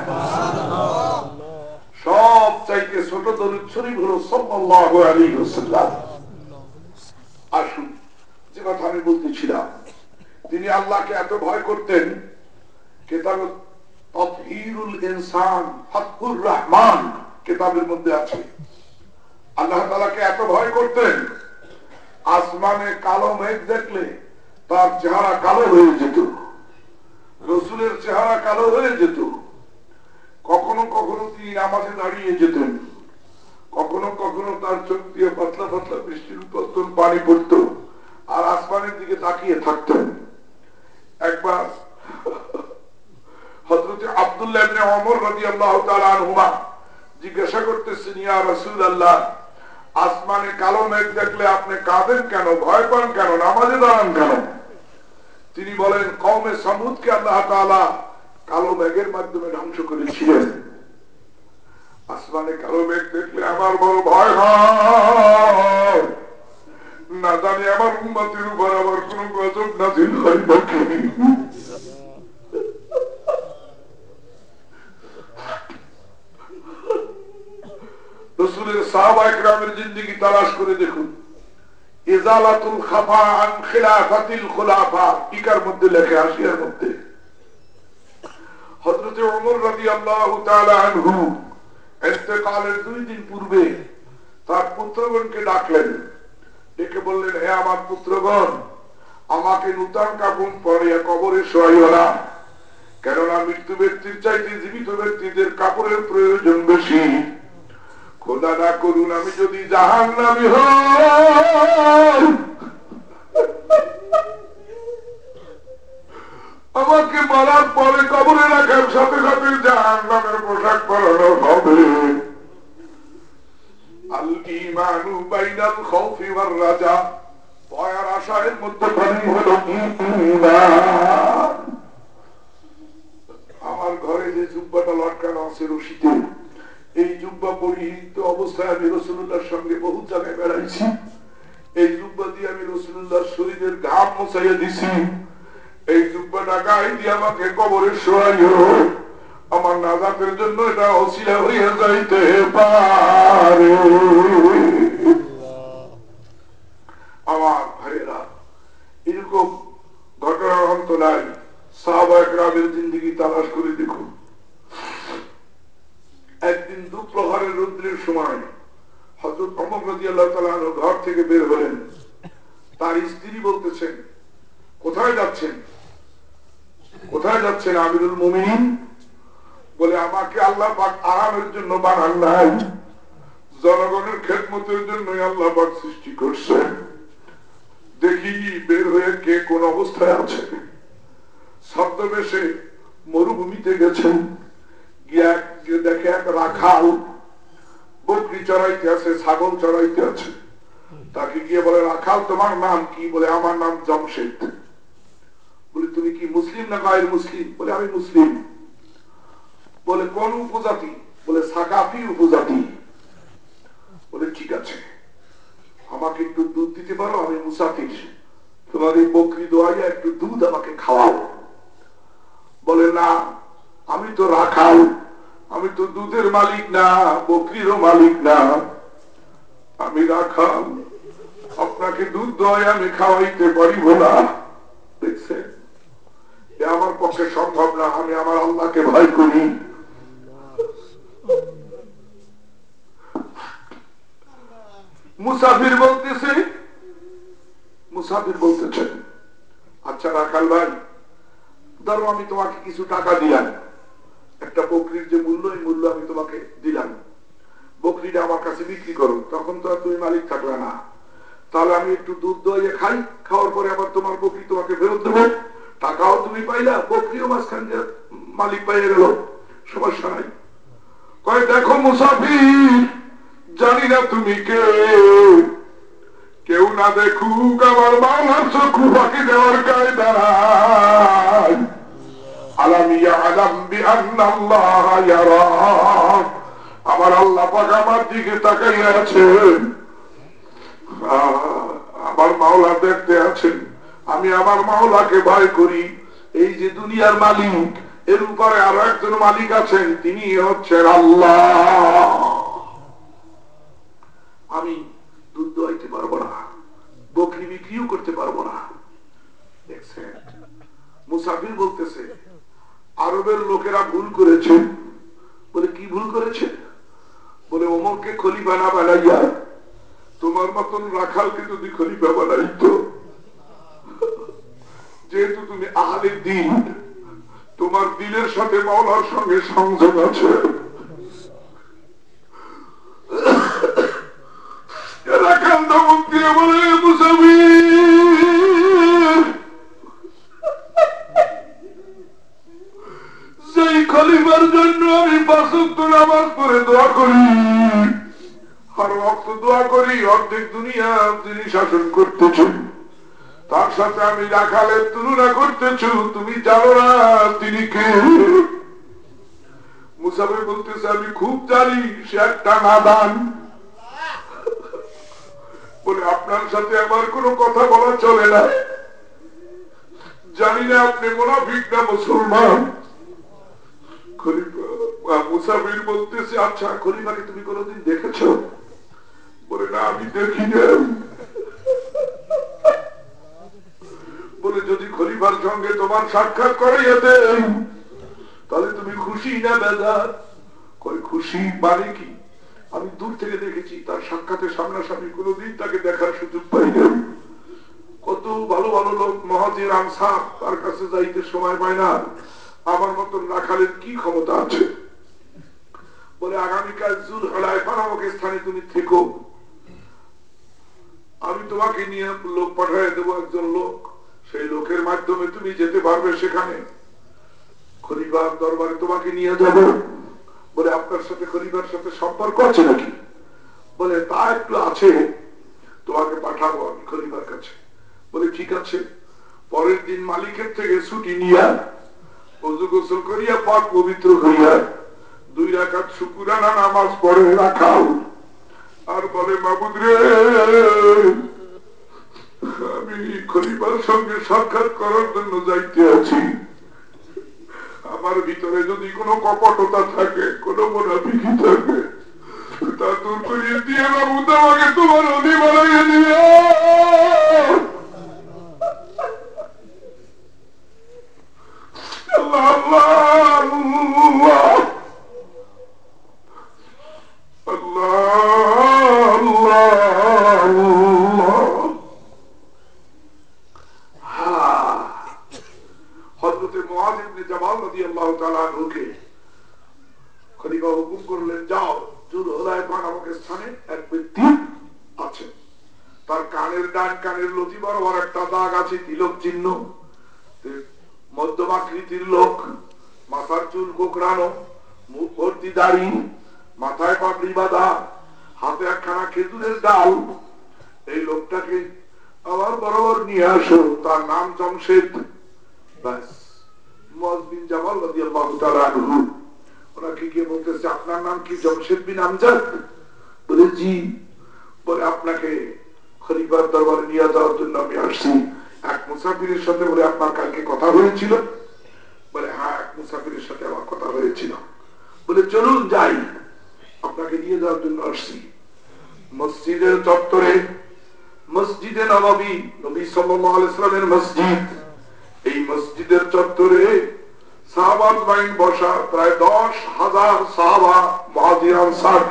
সব চাইতে ছোট দরুদ শরীফ হলো সাল্লাল্লাহু আলাইহি ওয়াসাল্লাম। আসুন, যে কথা আমি বলতেছিলাম, তিনি আল্লাহকে এত ভয় করতেন, কিতাব তাতহীরুল ইনসান ফাতহুর রহমান কিতাবের মধ্যে আছে। আল্লাহ তাআলাকে এত ভয় করতেন, আসমানে কালো মেঘ দেখলে তার চেহারা কালো হয়ে যেত, রাসূলের চেহারা কালো হয়ে যেত। কখনো কখনো তিনি নামাজে দাঁড়িয়ে যেতেন, কখনো কখনো তার চোখ দিয়ে পাতলা পাতলা বৃষ্টির উপর পানি পড়ত, আর আসমানের দিকে তাকিয়ে থাকতেন। একবার হযরত আব্দুল্লাহ ইবনে ওমর রাদিয়াল্লাহু তাআলা আনহুমা জিজ্ঞাসা করতেছেন, ইয়া রাসূলুল্লাহ, আসমানে কালো মেঘ দেখলে আপনি কাঁদেন কেন, ভয় পান কেন, নামাজে দাঁড়ান কেন? তিনি বলেন, কওমে সামুদকে আল্লাহ তাআলা কালো মেঘের মাধ্যমে ধ্বংস করেছিলেন। আসমানে কালো মেঘ দেখলে আমার বড় ভয় হয়, না জানি আমার উম্মতের উপর আবার কোন গজব নাযিল হয় নাকি। রাসূলের সাহাবায়ে কেরামের জিন্দেগি তালাশ করে দেখুন। ইজালাতুল খাফা আন খিলাফাতিল খুলাফা টিকার মধ্যে লেখে, আসিয়ার মধ্যে হযরত ওমর রাদিয়াল্লাহু তাআলা আনহু ইন্তেকালের 2 দিন পূর্বে তার পুত্রগণকে ডাকলেন, ডেকে বললেন, হে আমার পুত্রগণ, আমাকে নূতন কাফন পরিয়ে কবরে শোয়াইও না, কেননা মৃত্যু ব্যক্তির চাইতে জীবিত ব্যক্তিদের কাপড়ের প্রয়োজন বেশি। খোদা না করুন আমি যদি জাহান্নামী হই, আমাকে মারার পরে কবরে রাখার সাথে সাথে জাহান্নামের পোশাক পরানো হবে। আল ঈমানু বাইনাল খাউফি ওয়ার রাজা, ভয় আর আশার মধ্যে হলো ঈমান। আমার ঘরে যে জুব্বাটা লটকানো আছে রশিতে, এই জুব্বা পরিহিত অবস্থায় আমি রাসূলুল্লাহর সঙ্গে বহু জায়গায় বেড়াইছি। এই জুব্বা দিয়ে আমি রাসূলুল্লাহর শরীরের ঘাম মুছাইয়া দিছি। এই জুব্বাটা গায়ে দিয়ে আমাকে কবরে শোয়াইও, আমার নাজাতের জন্য এটা ওসিলা হয়ে যাইতে পারে। আমার ভাইয়েরা, এরকম ঘটনার অন্ত নাই। সাহাবায়ে কেরামের জিন্দেগি তালাশ করে দেখুন। একদিন দুপ্রহরের রৌদ্রের সময় হযরত ওমর রাদিয়াল্লাহু তাআলা আনহু ঘর থেকে বের হলেন। তার স্ত্রী বলতেছেন, কোথায় যাচ্ছেন, কোথায় যাচ্ছেন আমিরুল মুমিনিন? বলে, আমাকে আল্লাহ পাক আরামের জন্য বানান নাই, জনগণের খেদমতের জন্যই আল্লাহ পাক সৃষ্টি করছেন। দেখি বের হয়ে কে কোন অবস্থায় আছে। ছদ্মবেশে মরুভূমিতে গেছেন, গিয়ে দেখে এক রাখাল বকরি চড়াইতে আছে, ছাগল চড়াইতে আছে। তাকে গিয়ে বলে, রাখাল তোমার নাম কি? বলে, আমার নাম জমশেদ। বলে, তুমি কি মুসলিম না গায়ের মুসলিম? বলে, আমি মুসলিম। বলে, কোন উপজাতি? বলে, সাকাফি উপজাতি। বলে, ঠিক আছে, আমাকে একটু দুধ দিতে পারো? আমি মুসাফির, তোমার এই বকরি দোয়াইয়া একটু দুধ আমাকে খাওয়াও। বলে, না, আমি তো রাখাল, আমি তো দুধের মালিক না, বকরিরও মালিক না, আমি রাখাল, আপনাকে দুধ দোয়াই আমি খাওয়াইতে পারিব না। দেখছেন, এ আমার পক্ষে সম্ভব না, আমি আমার আল্লাহকে ভয় করি। মুসাফির বলতেছেন, আচ্ছা রাখাল ভাই, ধরো আমি তোমাকে কিছু টাকা দিলাম, একটা বকরির যে মূল্য, এই মূল্য আমি তোমাকে দিলাম, বকরিটা আমার কাছে বিক্রি করো। তখন তো আর তুমি মালিক থাকবে না, তাহলে আমি একটু দুধ দইয়ে খাই, খাওয়ার পরে আবার তোমার বকরি তোমাকে ফেরত দেবো, টাকাও তুমি পাইলা, বকরিও মাঝখান দিয়ে মালিক পাইয়ে গেল, সমস্যা নাই। কয়, দেখো মুসাফির, জানি না তুমি কে, কেউ না দেখুক আমার মাওলার চক্ষু ফাঁকি দেওয়ার কায়দা নাই। আলাম ইয়ালাম বিআন্নাল্লাহা ইয়ারা, আমার আল্লাহ পাক আমার দিকে তাকাইয়া আছেন, আমার মাওলা দেখতে আছেন, আমি আমার মাওলাকে ভয় করি। এই যে দুনিয়ার মালিক, এর উপরে আরো একজন মালিক আছেন, তিনি হচ্ছেন আল্লাহ। আমি দুধ দোয়াইতে পারবো না, বকরি বিক্রিও করতে পারবো না। দেখছেন, মুসাফির বলতেছে, আরবের লোকেরা ভুল করেছে। বলে, কি ভুল করেছে? বলে, ওমরকে খলিফা না বানাইয়া তোমার মতন রাখালকে যদি খলিফা বানাইতো, যেহেতু তুমি আহলে দ্বীন, তোমার দিলের সাথে মাওলার সঙ্গে সংযোগ আছে, রাখাল ধমক দিয়ে বলে, মুসাফির, সেই খলিফার জন্য আমি 5 ওয়াক্ত নামাজ পড়ে দোয়া করি, আর ওয়াক্ত দোয়া করি, অর্ধেক দুনিয়া তিনি শাসন করতেছেন, তার সাথে আমি রাখালের তুলনা করতেছ, তুমি জানো না তিনি কে? মুসাফির বলতেছে, আমি খুব জানি সে একটা নাদান। বলে, আপনার সাথে আমার কোনো কথা বলা চলে না, জানি না আপনি মুনাফিক না মুসলমান। মুসাফির বলতেছে, আচ্ছা খলিফাকে তুমি কোনোদিন দেখেছ? বলে, না, আমি দেখি না। বলে, যদি খলিফার সঙ্গে তোমার সাক্ষাৎ করাইয়া দেন, তাহলে তুমি খুশি না বেজার? কই, খুশি মানে কি? আমি দূর থেকে দেখেছি, তার সাক্ষাতে সামনাসামনি কোনোদিন তাকে দেখার সুযোগ পাই না। কত ভালো ভালো লোক মুহাজির আনসার তার কাছে যাইতে সময় পায় না, আমার মতন রাখালের কি ক্ষমতা আছে? বলে, আগামীকাল জুল হুলাইফা নামক স্থানে তুমি থেকো, আমি তোমাকে নিয়ে লোক পাঠিয়ে দেবো, একজন লোক, সেই লোকের মাধ্যমে তুমি যেতে পারবে সেখানে, খলিফার দরবারে তোমাকে নিয়ে যাব। বলে, আপনার সাথে খলিফার সাথে সম্পর্ক আছে নাকি? বলে, তা একটু আছে, তোমাকে পাঠাবো আমি খলিফার কাছে। বলে, ঠিক আছে। পরের দিন মালিকের থেকে ছুটি নিয়া ওযু গোসল করিয়া পাক পবিত্র হইয়া 2 রাকাত শুকরানা নামাজ পড়ে রাখাল, আর বলে, মাবুদ রে, আমি খলিফার সঙ্গে সাক্ষাৎ করার জন্য যাইতে আছি, আমার ভিতরে যদি কোনো কপটতা থাকে, কোনো মুনাফিকি থাকে, তা দূর করিয়ে দিয়ে মাবুদ আমাকে তোমার অধি বানাইয়া দিও। আল্লাহ আল্লাহ হযরতে মুআয ইবনে জাবাল রাদিয়াল্লাহু তাআলা আনহুকে খলিফা হুকুম করলেন, যাও জুলহলায় নামক স্থানে এক ব্যক্তি আছে, তার কানের ডান কানের লতি বরাবর একটা দাগ আছে, তিলক চিহ্ন, মধ্যমাকৃতির লোক, মাথার চুল কোকড়ানো, মুখ ভর্তি দাড়ি, মাথায় পাগড়ি বাঁধা, হাতে একখানা খেজুরের ডাল। এই লোকটাকে আমার বরাবর নিয়ে আসো, তার নাম জমশেদ। ওনাকে গিয়ে বলতেছে, আপনার নাম কি জমশেদ বিন আমজাদ? বলে জি। বলে আপনাকে খলিফার দরবারে নিয়ে যাওয়ার জন্য আমি আসছি। এক মুসাফিরের সাথে বলে আপনার কালকে কথা হয়েছিল? বলে হ্যাঁ, এক মুসাফিরের সাথে আমার কথা হয়েছিল। বলে চলুন যাই, আপনাকে নিয়ে যাওয়ার জন্য আসছি। মসজিদের চত্বরে, মসজিদে নববী, নবী সাল্লাল্লাহু আলাইহি ওয়াসাল্লামের মসজিদ, এই মসজিদের চত্বরে সাহাবাত বাইন বসা, প্রায় 10,000 সাহাবা মুহাজির আনসার।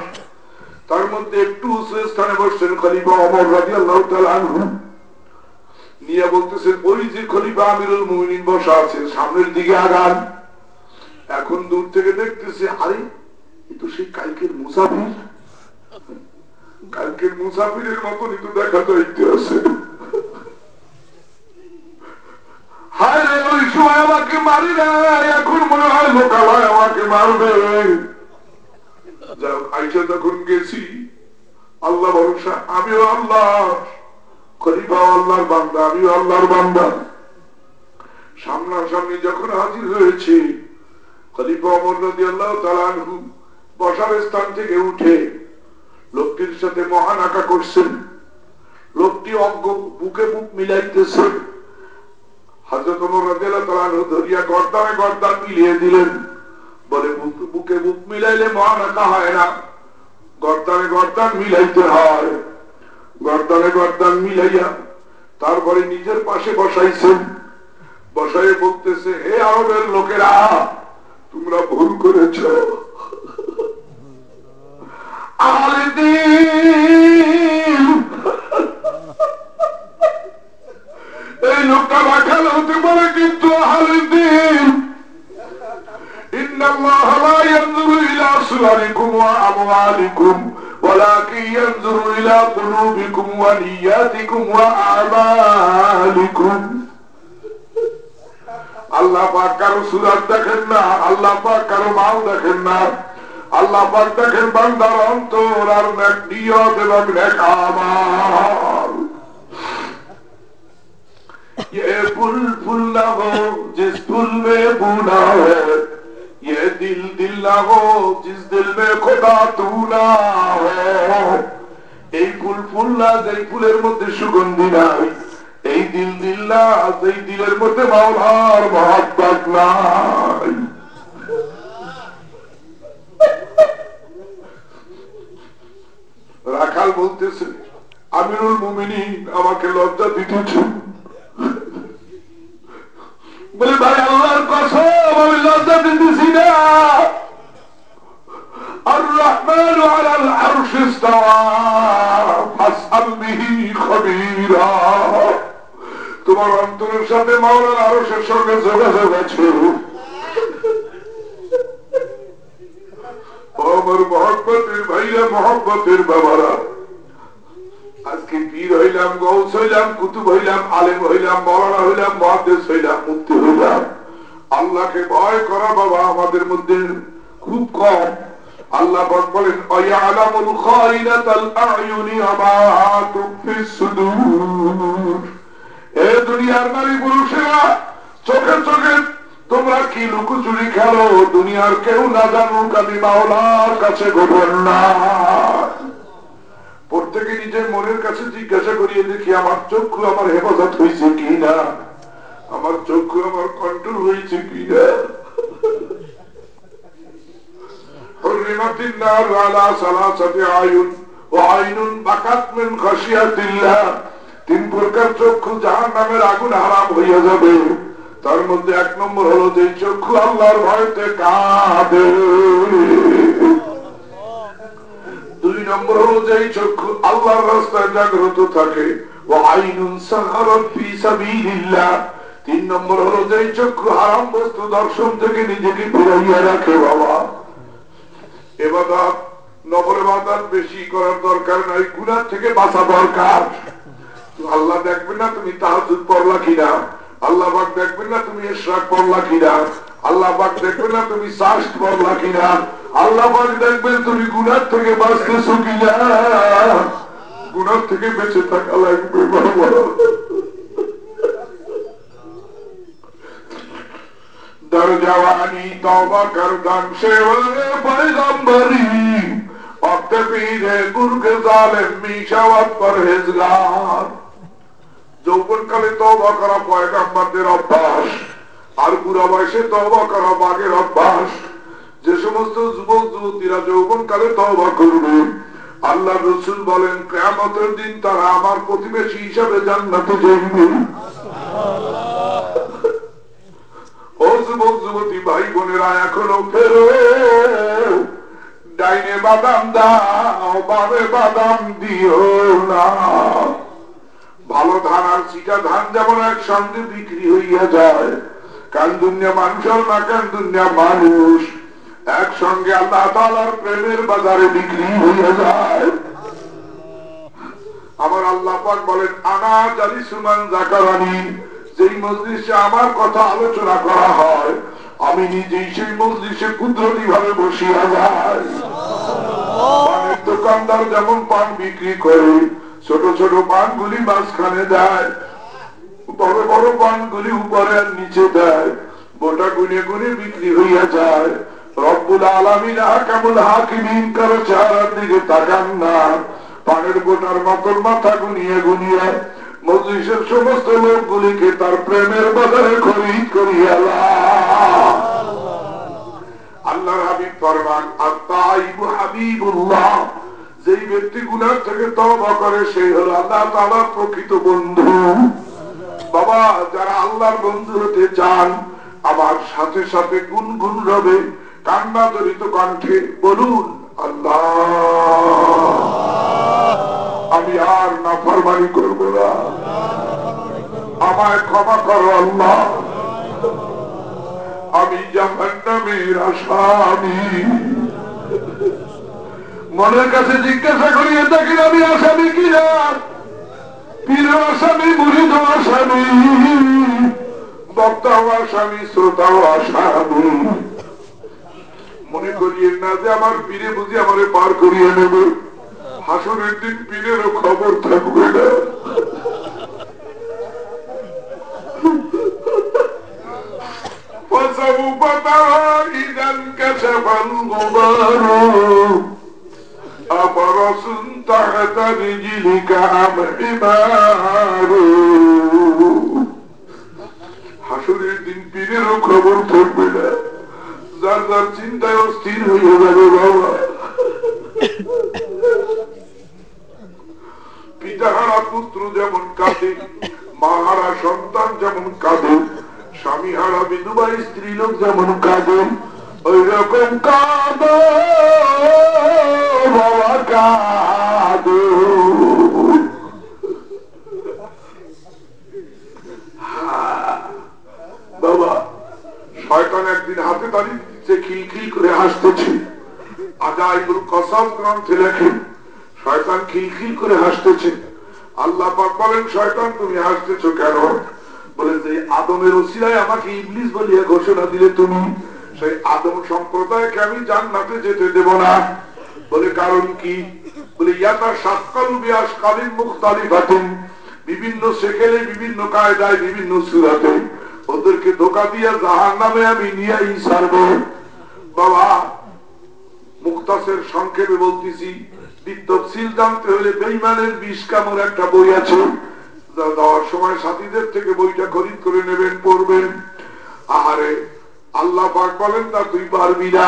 তার মধ্যে একটু উঁচু স্থানে বসছেন খলিফা ওমর রাদিয়াল্লাহু তাআলা আনহু। নিয়ে বলতেছেন, ওই যে খলিফা আমিরুল মুমিনিন বসা আছে, সামনের দিকে আগান। এখন দূর থেকে দেখতেছে, আরে এ তো সেই কালকের মুসাফির, কালকের মুসাফিরের মতনই তো দেখা যাইতে আছে। হায় রে, ওই সময় আমাকে মারি না, এখন মনে হয় লোকালয় আমাকে মারবে। যাক, আইসা যখন গেছি, আল্লাহ ভরসা, আমিও আল্লাহ, খলিফা আল্লাহর বান্দা, আমিও আল্লাহর বান্দা। সামনাসামনি যখন হাজির হয়েছে, খলিফা ওমর রাদিয়াল্লাহু তাআলা আনহু বসার স্থান থেকে উঠে লোকটির সাথে মহানাকা করছেন। লোকটি অজ্ঞ, বুকে বুক মিলাইতেছে। হযরত ওমর রাদিয়াল্লাহু তাআলা আনহু ধরিয়া গর্দানে গর্দান মিলিয়ে দিলেন। বলে বুকে বুক মিলাইলে মহানাকা হয় না, গর্দানে গর্দান মিলাইতে হয়। গর্দানে গর্দান মিলাইয়া তারপরে নিজের পাশে বসাইছেন। বসাই বলতেছে, হে আরবের লোকেরা, তোমরা ভুল করেছ। আহলে দ্বীন, এই লোকটা রাখাল হতে পারে, কিন্তু আহলে দ্বীন। ইন্নাল্লাহা লা ইয়ানজুরু ইলা সুওয়ারিকুম ওয়া আমওয়ালিকুম ওয়ালাকিন ইয়ানজুরু ইলা কুলুবিকুম ওয়া নিয়াতিকুম ওয়া আমালিকুম। আল্লাহ পাক কারো সুরাত দেখেন না, আল্লাহ পাক কারো মাল দেখেন না, আল্লাহ পাক দেখেন বান্দার অন্তর আর নেক নিয়ত এবং নেক আমাল। ये फूल फूल ना हो जिस फूल में बू ना हो, ये दिल दिल ना हो जिस दिल में खुदा तू ना हो। এই ফুল ফুল না যেই ফুলের মধ্যে সুগন্ধি নাই, এই দিল দিল না যেই দিলের মধ্যে মাওলার মহব্বত নাই। রাখাল বলতেছে, আমিরুল মুমিনিন আমাকে লজ্জা দিতেছে। বলে ভাই, আল্লাহর কসম আমি লজ্জা দিতেছি না। আর রহমান আলাল আরশ ইস্তাওয়া ফাসআল বিহি খবীরা। তোমার অন্তরের সাথে মাওলানা আরশের সঙ্গে যোগাযোগ আছে। আমার মহব্বতের ভাইরা, মহব্বতের বাবারা, আজকে পীর হইলাম, গৌস হইলাম, কুতুব হইলাম, আলেম হইলাম, মাওলানা হইলাম, মুহাদ্দিস হইলাম, মুফতি হইলাম, আল্লাহকে ভয় করা বাবা আমাদের মধ্যে খুব কম। আল্লাহ পাক বলেন, আয়ালামুল খাইনাতাল আয়ুনি ওয়া মা তুখফিস সুদূর। এ দুনিয়ার নারী পুরুষেরা, চোখে চোখে তোমরা কি লুকোচুরি খেলো, দুনিয়ার কেউ না জানুক, আমি মাওলার কাছে গোপন না। প্রত্যেকে নিজের মনের কাছে জিজ্ঞাসা করিয়ে দেখি, আমার চক্ষু আমার হেফাজত হয়েছে কিনা, আমার চক্ষু আমার কন্ট্রোল হয়েছে কিনা। হুররিমাতিন নার আলা সালাসাতি আয়ুন ওয়া আইনুন বাকাত মিন খাশিয়াতিল্লাহ। তিন প্রকার চক্ষু জাহান্নামের আগুন হারাম হইয়া যাবে। তার মধ্যে এক নম্বর হলো যে চক্ষু আল্লাহর ভয়তে কাঁদে। দুই নম্বর হলো যে চক্ষু আল্লাহর রাস্তায় জাগ্রত থাকে। ওয়া আইনুন সাহারাত ফি সাবিলিল্লাহ। তিন নম্বর হলো যে চক্ষু হারাম বস্তু দর্শন থেকে নিজেকে ফিরাইয়া রাখে। বাবা, ইবাদত নফল ইবাদত বেশি করার দরকার নাই, গুনাহ থেকে বাঁচা দরকার। আল্লাহ দেখবেন না তুমি তাহাজ্জুদ পড়লা কিনা, আল্লাহ পাক দেখবেন না তুমি ইশরাক পড়লা কিনা, আল্লাহ পাক দেখবেন না তুমি সাজদ পড়লা কিনা, আল্লাহ পাক দেখবেন তুমি গুনাহ থেকে বাঁচতেছো কিনা। গুনাহ থেকে বেঁচে থাকা লাগবে বাবা। दर जवानी तौबा करदम शेवरे पैगंबरी वक्त पीरे गुर्ग जालिम मिशावत परहेजगार। যৌবন কালে তওবা করা পয়গম্বরদের অভ্যাস, আর বুড়া বয়সে তওবা করা বাঘের অভ্যাস। যে সমস্ত যুবক যুবতীরা যৌবন কালে তওবা করবে, আল্লাহ রাসূল বলেন কিয়ামতের দিন তারা আমার প্রতিবেশী হিসাবে জান্নাতে যাবে। ও যুবক যুবতী ভাই বোনেরা, এখনো ফেরো, ডাইনে বাদাম দাও, বামে বাদাম দিও না। ভালো ধান আর চিটা ধান যেমন একসঙ্গে বিক্রি হইয়া যায়, কান দুনিয়া মানুষ আর না কান দুনিয়া মানুষ একসঙ্গে আল্লাহ তাআলার প্রেমের বাজারে বিক্রি হইয়া যায়। আমার আল্লাহ পাক বলেন আনা জালিসু মান যাকারানি, যেই মজলিসে আমার কথা আলোচনা করা হয় আমি নিজেই সেই মজলিসে কুদরতি ভাবে বসিয়া যাই। পানের দোকানদার যেমন পান বিক্রি করে, ছোট ছোট পানগুলি মাঝখানে দেয়, বড় বড় পানগুলি উপরে আর নিচে দেয়, গোটা গুনে গুনে বিক্রি হইয়া যায়। রব্বুল আলামিন আহকামুল হাকিমিন কারো চেহারার দিকে তাকান না, পানের গোটার মতন মাথা গুনিয়ে গুনিয়ে মজলিসের সমস্ত লোকগুলিকে তার প্রেমের বাজারে খরিদ করিয়া আল্লাহর হাবিব ফরমান আত-তাইবু হাবিবুল্লাহ, যেই ব্যক্তি গুনাহ থেকে তওবা করে সেই হলো আল্লাহ তাআলার প্রকৃত বন্ধু। বাবা, যারা আল্লাহর বন্ধু হতে চান আমার সাথে সাথে গুনগুন রবে কান্না জড়িত কণ্ঠে বলুন আল্লাহ, আমি আর নাফরমানি করব না, আমায় ক্ষমা করো আল্লাহ, আমি জাহান্নামের আসামি। মনের কাছে জিজ্ঞাসা করিয়ে দেখেন আমি আসামি কিনা, পীরের আসামি, মুরিদ আসামি, বক্তাও আসামি, শ্রোতাও আসামি। মনে করিয়েন না যে আমার পীরে বুঝি আমারে পার করিয়ে নেবে, হাসরের দিন পীরেরও খবর থাকবে না। হাসরের দিন পীরেরও খবর থাকবে না, যার যার চিন্তায় অস্থির হয়ে যাবে বাবা। পিতাহারা পুত্র যেমন কাঁদে, মাহারা সন্তান যেমন কাঁদে, স্বামী হারা বিধবা স্ত্রী লোক যেমন কাঁদে, ওই রকম কাঁদো বাবা, কাঁদো। বাবা, শয়তান একদিন হাতে তালি দিচ্ছে, খিলখিল করে হাসতেছে। আজাইবুল কসাস গ্রন্থে লেখেন শয়তান খিলখিল করে হাসতেছে। আল্লাহ পাক বলেন শয়তান তুমি হাসতেছো কেন? বলে যে আদমের ওসিলায় আমাকে ইবলিস বলিয়া ঘোষণা দিলে তুমি, সেই আদম সম্প্রদায়কে আমি জান্নাতে যেতে দেব না। বলে কারণ কি? বলে ইয়াতা সাতকাল বিয়াস কালিন মুখতালিফাতুন, বিভিন্ন সেকেলে বিভিন্ন কায়দায় বিভিন্ন সূরাতে ওদেরকে ধোঁকা দিয়া জাহান্নামে আমি নিয়েই ছাড়বো। বাবা, মুখতাসের সংক্ষেপে বলতেছি, তফসিল জানতে হলে বেঈমানের 20 কামর একটা বই আছে, দেওয়ার সময় সাথীদের থেকে বইটা খরিদ করে নেবেন, পড়বেন। আহারে আল্লাহ পাক বলেন না তুই পারবি না,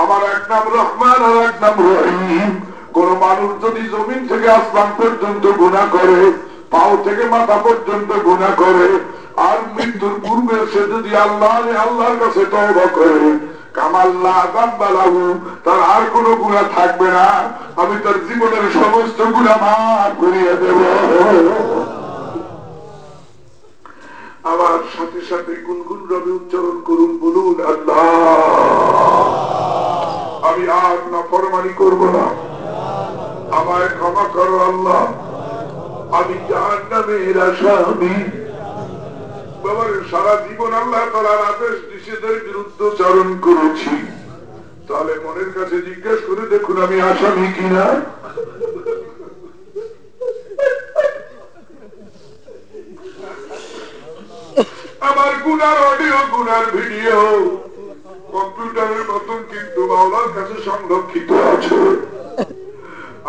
আমার এক নাম রহমান আর এক নাম রহিম। কোন মানুষ যদি জমিন থেকে আসমান পর্যন্ত গুনাহ করে, পাও থেকে মাথা পর্যন্ত গুনাহ করে, আর মৃত্যুর পূর্বে সে যদি আল্লাহর কাছে তওবা করে, কামাল্লা যামবালাহু, তার আর কোন গুনাহ থাকবে না, আমি তার জীবনের সমস্ত গুনাহ মাফ করিয়ে দেব। আমার সাথে সাথে গুনগুন রবে উচ্চারণ করুন, বলুন আল্লাহ, আমি আর নাফরমানি করব না। নামের আসামি। বাবার সারা জীবন আল্লাহ তাআলার আদেশ নিষেধের বিরুদ্ধে চারণ করেছি, তাহলে মনের কাছে জিজ্ঞেস করে দেখুন আমি আসামি কিনা। আমার গুনার অডিও, গুনার ভিডিও কম্পিউটারের মতন কিন্তু মাওলার কাছে সংরক্ষিত আছে।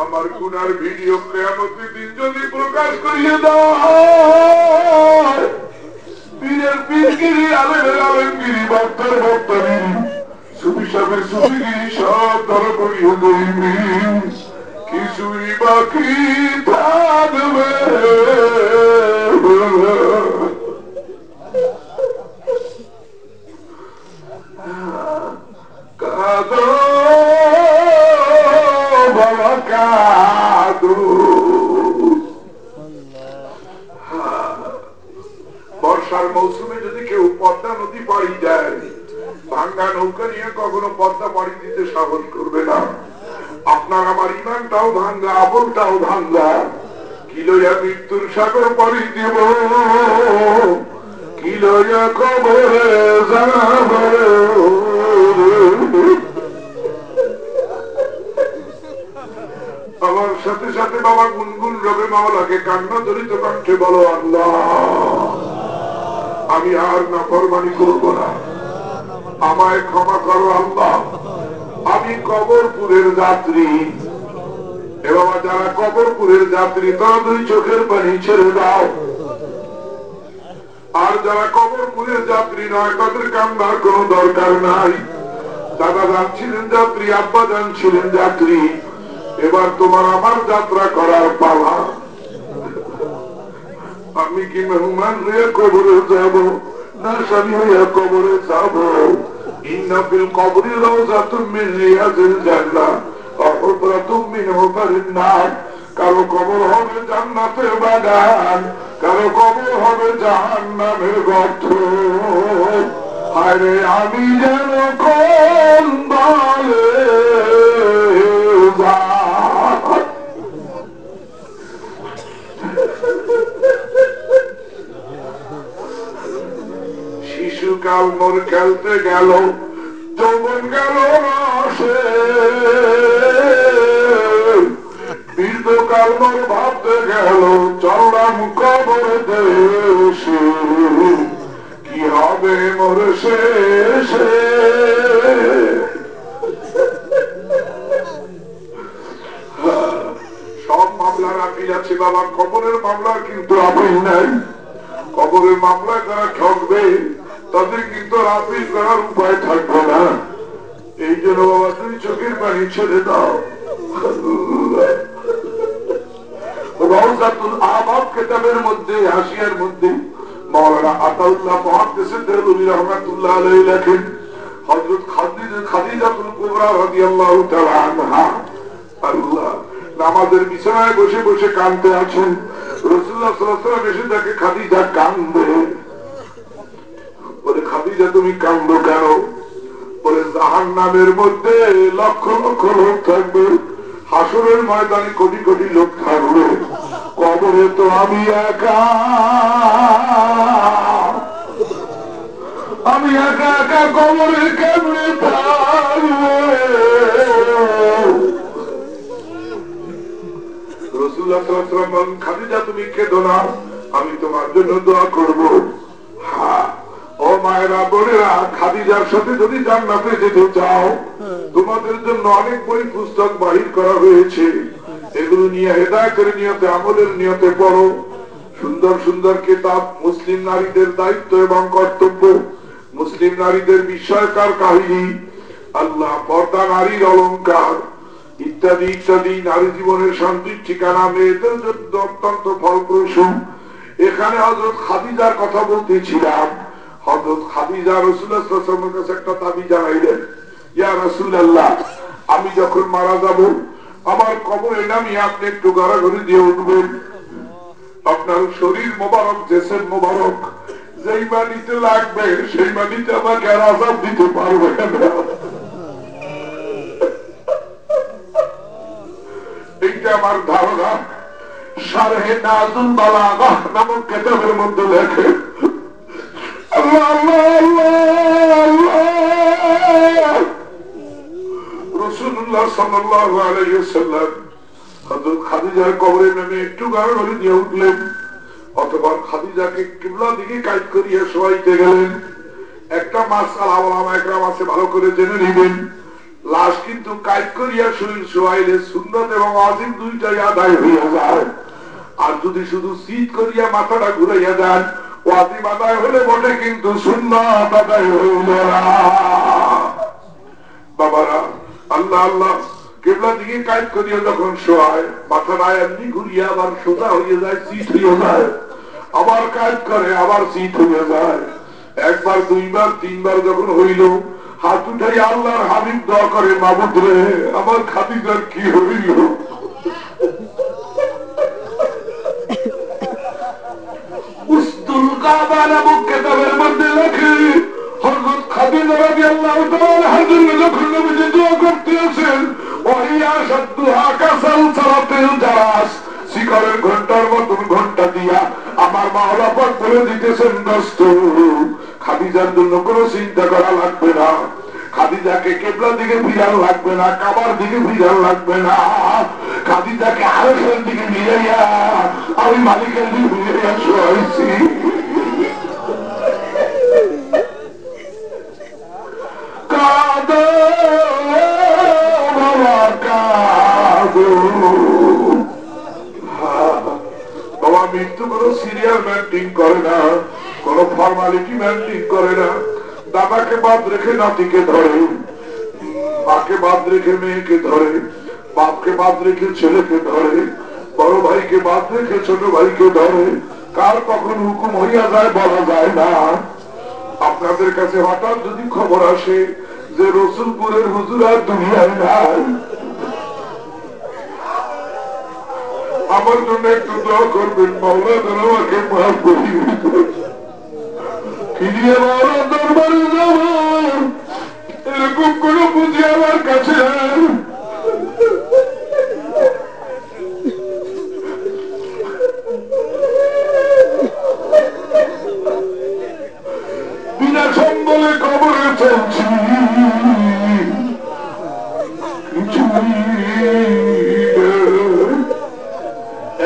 আমার গুনার ভিডিও কিয়ামতের দিন যদি প্রকাশ করিয়ে দেয়, পীরের পীরগিরি, আলেমের আলেমগিরি, ভক্তের ভক্তগিরি, সুফি সাহেবের সুফিগিরি সব ধরা করিয়ে দেবে, কিছুই বাকি থাকবে। কাদো বাবা কাদো। বর্ষার মৌসুমে যদি কেউ পদ্মা নদী পাড়ি দেয়, ভাঙ্গা নৌকা নিয়ে কখনো পদ্মা পাড়ি দিতে সাহস করবে না। আপনার আমার ইমানটাও ভাঙ্গা, আমলটাও ভাঙ্গা, কি লইয়া মৃত্যুর সাগর পাড়ি দেব, কি লইয়া কবরে যাব। আমার সাথে সাথে বাবা গুনগুন রবে মাওলাকে কান্না জড়িত কণ্ঠে বলো, আল্লাহ আমি আর নাফরমানি করব না, আমায় ক্ষমা করো আল্লাহ। আমি কবরপুরের যাত্রী, এ বাবা যারা কবরপুরের যাত্রী তারা দুই চোখের পানি ছেড়ে দাও। আর যারা কবরপুরের যাত্রী নয় তাদের কান্নার কোন দরকার নাই। দাদা যান ছিলেন যাত্রী, আব্বা যান ছিলেন যাত্রী, এবার তোমার আমার যাত্রা করার পালা। আমি কি মেহমান হয়ে কবরে যাব না স্বামী হইয়া কবরে যাব? ইন্না ফিল কবরি রাউযাতুম মিন রিয়াজিল জান্নাহ ওয়া হুফরাতুম মিন হুফারিন নার। কারো কবর হবে জান্নাতের বাগান, কারো কবর হবে জাহান্নামের গর্ত। আরে আমি যেন কোন দলে শিশুকাল মোর খেলতে গেল, যৌবন গেল রসে, বৃদ্ধকাল মোর ভাবতে গেল চললাম কবর দেশে, কি হবে মোর শেষে। সব মামলার আপিল আছে বাবা, কবরের মামলার কিন্তু আপিল নাই। কবরের মামলায় যারা ঠকবে তাদের কিন্তু আপিল করার উপায় থাকবে না। এই জন্য বাবা তুমি চোখের পানি ছেড়ে দাও। রওযাতুল আহবাব কিতাবের মধ্যে, হাসিয়ার মধ্যে মাওলানা আতাউল্লাহ মুহাদ্দিস দেওবন্দি রাহমাতুল্লাহ আলাইহি লেখেন, হযরত খাদিজাতুল কুবরা রাদিয়াল্লাহু তাআলা আনহা আল্লাহ নামাজের বিছানায় বসে বসে কাঁদতে আছেন। রাসূলুল্লাহ সাল্লাল্লাহু আলাইহি ওয়াসাল্লাম এসে দেখে খাদিজা কাঁদে। বলে খাদিজা তুমি কাঁদো কেন? বলে জাহান্নামের মধ্যে লক্ষ লক্ষ লোক থাকবে, হাসরের ময়দানে কোটি কোটি লোক থাকবে, কবরে তো আমি একা, আমি একা একা কবরে কেমনে থাকবো? রাসূলুল্লাহ সাল্লাল্লাহু আলাইহি ওয়াসাল্লাম খাদিজা তুমি কেঁদো না, আমি তোমার জন্য দোয়া করব। হ্যাঁ ও মায়েরা বোনেরা, খাদিজার সাথে যদি জান্নাতে যেতে চাও তোমাদের জন্য অনেক বই পুস্তক বাহির করা হয়েছে, এগুলো নিয়ে হেদায়েতের নিয়তে, আমলের নিয়তে পড়ো। সুন্দর সুন্দর কিতাব, মুসলিম নারীদের দায়িত্ব এবং কর্তব্য, মুসলিম নারীদের বিস্ময়কর কাহিনী, আল্লাহ পর্দা নারীর অলংকার ইত্যাদি ইত্যাদি, নারী জীবনের শান্তির ঠিকানা, মেয়েদের জন্য অত্যন্ত ফলপ্রসূ। এখানে হযরত খাদিজার কথা বলতেছিলাম। হযরত খাদিজা রাসূলুল্লাহ সাল্লাল্লাহু আলাইহি ওয়াসাল্লামের কাছে একটা দাবি জানাইলেন, ইয়া রাসূলুল্লাহ আমি যখন মারা যাব আমার কবরে নামিয়ে আপনি একটু গড়াগড়ি দিয়ে উঠবেন। আপনার শরীর মোবারক, জেসের মোবারক যেই মাটিতে লাগবে সেই মাটিতে আমাকে আর আযাব দিতে পারবে না। এইটা আমার ধারণা। শারহে নাজুল বালাগাহ নামক কিতাবের মধ্যে লেখে আল্লাহ আল্লাহ আল্লাহ রাসূলুল্লাহ সাল্লাল্লাহু আলাইহি ওয়াসাল্লাম হযরত খাদিজার কবরে নেমে একটু গাড়ি দিয়ে উঠলেন, অথবা খাদিজাকে কিবলা দিকে কাজ করিয়ে শোয়াইতে গেলেন। একটা মাসআলা ওলামা একরাম আছে, ভালো করে জেনে নেবেন। লাশ কিন্তু কাজ করিয়া শরীর শোয়াইলে সুন্নত এবং ওয়াজিব দুইটাই আদায় হইয়া যায়। আর যদি শুধু শীত করিয়া মাথাটা ঘুরাইয়া যান, ওয়াজিব আদায় হলে বটে কিন্তু সুন্নত আদায় হইল না। বাবারা, আল্লাহ আল্লাহ কিবলা দিকে কাজ করিয়া যখন শোয়ায়, মাথাটা এমনি ঘুরিয়া আবার সোজা হইয়া যায়, শীত হইয়া যায়, আবার কাজ করে, আবার শীত হইয়া যায়। একবার, দুইবার, তিনবার যখন হইল, হাত উঠাই আল্লাহর হাবিব দোয়া করে, মাবুদ রে, আমার খাদিজার কি হইল? উসতুল কাবা নামক কিতাবের মধ্যে লেখে হযরত খাদিজা রাদিয়াল্লাহু তাআলা হাজুল যখন নবীজি দোয়া করতেছেন, ওয়াহিয়া শাদ্দুহা কাসালসালাতিল জারাস, শিকরের ঘন্টার মতন ঘন্টা দিয়া আমার মাওলা পাক বলে দিতেছেন, দোস্ত খাদিজার জন্য কোনো চিন্তা করা লাগবে না, খাদিজাকে কিবলা দিকে ফিরান লাগবে না, কাবার দিকে ফিরান লাগবে না, খাদিজাকে আরশের দিকে ফিরাইয়া আমি মালিকের দিকে ফিরাইয়া শোয়াইছি। কাঁদো বাবা কাঁদো। বাবা মৃত্যু কোনো সিরিয়াল মেনটেন করে না, কোন ফর্মালিটি মেনটেন করে না। দাদাকে বাদ রেখে নাতিকে ধরে, মাকে বাদ রেখে মেয়েকে ধরে, বাপকে বাদ রেখে ছেলেকে ধরে, বড় ভাইকে বাদ রেখে ছোট ভাইকে ধরে। কার কখন হুকুম হইয়া যায় বলা যায় না। আপনাদের কাছে হঠাৎ যদি খবর আসে যে রসুলপুরের হুজুর আর দুনিয়ায় নাই, আমার জন্য একটু দোয়া করবেন, মাওলা যেন আমাকে মাফ করিয়ে ফিরিয়ে মাওলার দরবারে যাব, এরকম কোন বুঝি আমার কাছে বিনা সম্বলে কবরে চলছি,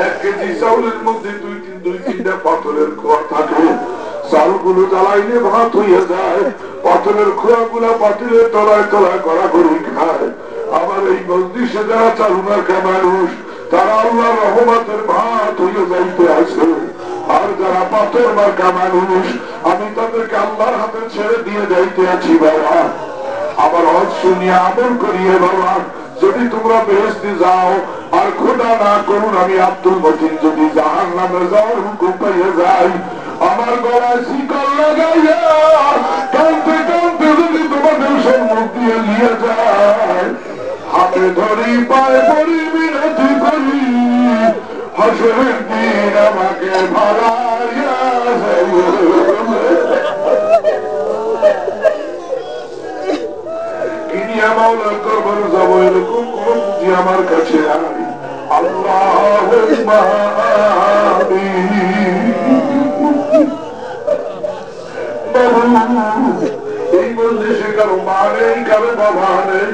এক কেজি চাউলের মধ্যে দুই তিনটা পাথরের খোয়া থাকে, চালগুলো জ্বালাইলে ভাত হইয়া যায়, পাথরের খোয়া গুলা পাথরের তলায় তলায় গড়াগড়ি খায়। আমার এই মজলিসে যারা চালুনাকা মানুষ, তারা আল্লাহ রহমতের ভাত হইয়া যাইতে আছে। আর যারা পাথর মার্কা মানুষ, আমি তাদেরকে আল্লাহর হাতে ছেড়ে দিয়ে যাইতে আছি। বাবা আমার হজ শুনিয়া আমল করিয়ে বাবা, যদি তোমরা বেহেশতে যাও, আর খোদা না করুন আমি আব্দুল মতিন যদি জাহান্নামে যাওয়ার হুকুম পাইয়া যাই, আমার গলায় শিকল লাগাইয়া কানতে কানতে যদি তোমাদের সম্মুখ দিয়ে নিয়ে যায়, হাতে ধরি পায়ে পড়ি মিনতি করি, হাসরের দিন আমাকে ভাড়াইয়া কিনিয়া মাওলার দরবারে যাবো, এরকম কোন পুঁজি আমার কাছে নাই। আল্লাহুম্মা এই মজলিসে কারো মা নেই, কারো বাবা নেই,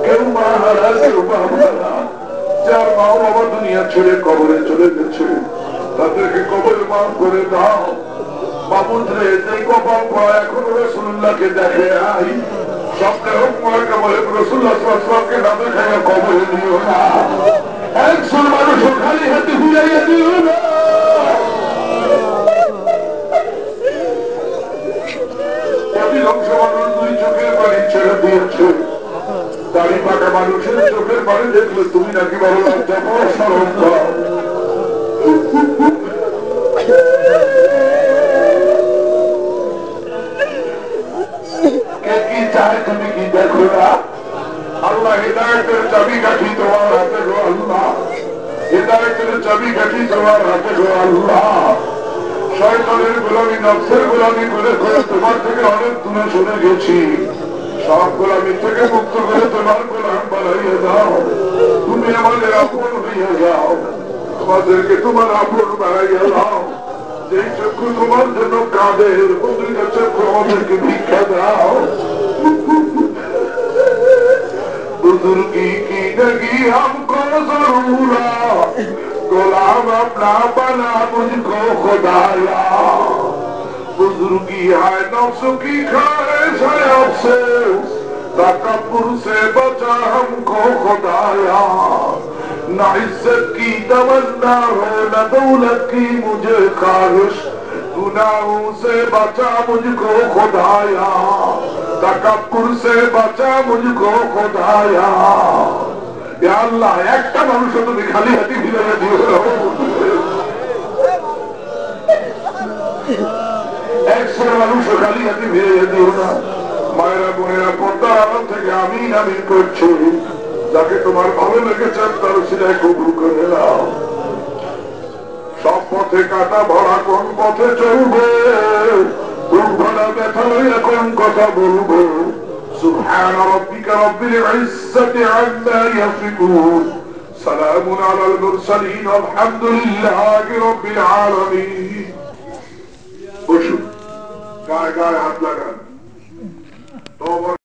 কেউ মা হারা, কেউ বাবা হারা। যার মা বাবা দুনিয়া ছেড়ে কবরে চলে গেছে, তাদেরকে কবরে মাফ করে দাও। মাবুদ রে, যে কপাল পড়া এখনো রাসূলুল্লাহকে দেখে নাই, সপ্তাহে হুকুমাকে বলে রাসূলুল্লাহ সাল্লাল্লাহু আলাইহি ওয়াসাল্লামকে না দেখাইয়া কবরে দিও না। একজন মানুষ খালি হাতে ফিরাইয়া দিও না। অধিকাংশ মানুষ দুই চোখের পানি ছেড়ে দিয়েছে। দাড়ি পাকা মানুষের চোখের পানি দেখলে তুমি নাকি বলো লজ্জা পাও, শরম পাও। কে কি চায় তুমি কি দেখো না? আল্লাহ হিদায়াতের চাবিকাঠি তোমার হাতে গো আল্লাহ, হিদায়াতের চাবিকাঠি তোমার হাতে গো আল্লাহ। শয়তানের গোলামি, নফসের গোলামি করে করে তোমার থেকে অনেক দূরে সরে গেছি। সব গোলামি থেকে মুক্ত করে তোমার গোলাম বানাইয়ে দাও। তুমি আমাদের আপন হইয়া যাও। আমাদেরকে তোমার আপন বানাইয়া দাও। যে চক্ষু তোমার জন্য কাঁদে এরকম দুইটা চক্ষু আমাদেরকে ভিক্ষা দাও। बुजुर्गी की नगी हमको जरूरा, गुलाम अपना बना मुझको खुदाया। बुजुर्गी है नफ्स की ख्वाहिश है अफसोस, तकब्बुर से बचा हमको खुदाया। न इज्जत की तमन्ना हो न दौलत की मुझे ख्वाहिश, गुनाहों से बचा मुझको खुदाया। तकब्बुर से बचा मुझको खुदाया। या अल्लाह একটা মানুষ তুমি খালি হাতে ফিরে দিও, একশো মানুষ খালি হাতে ফিরে দিও না। মায়েরা বোনেরা পর্দার আড়াল থেকে আমিন আমিন করছে। যাকে তোমার ভালো লেগেছে তার সিনায় কবুল করে নাও। সব পথে কাটা ভরা কোন পথে চলবে, বুক ভরা ব্যথা লইয়া কোন কথা বলবো। সুবহান রাব্বিকা রাব্বিল ইজ্জাতি আম্মা ইয়াসিফুন, সালামুন আলাল মুরসালিন, আলহামদুলিল্লাহি রাব্বিল আলামিন। বসুন, গায়ে গায়ে হাত লাগান। তওবা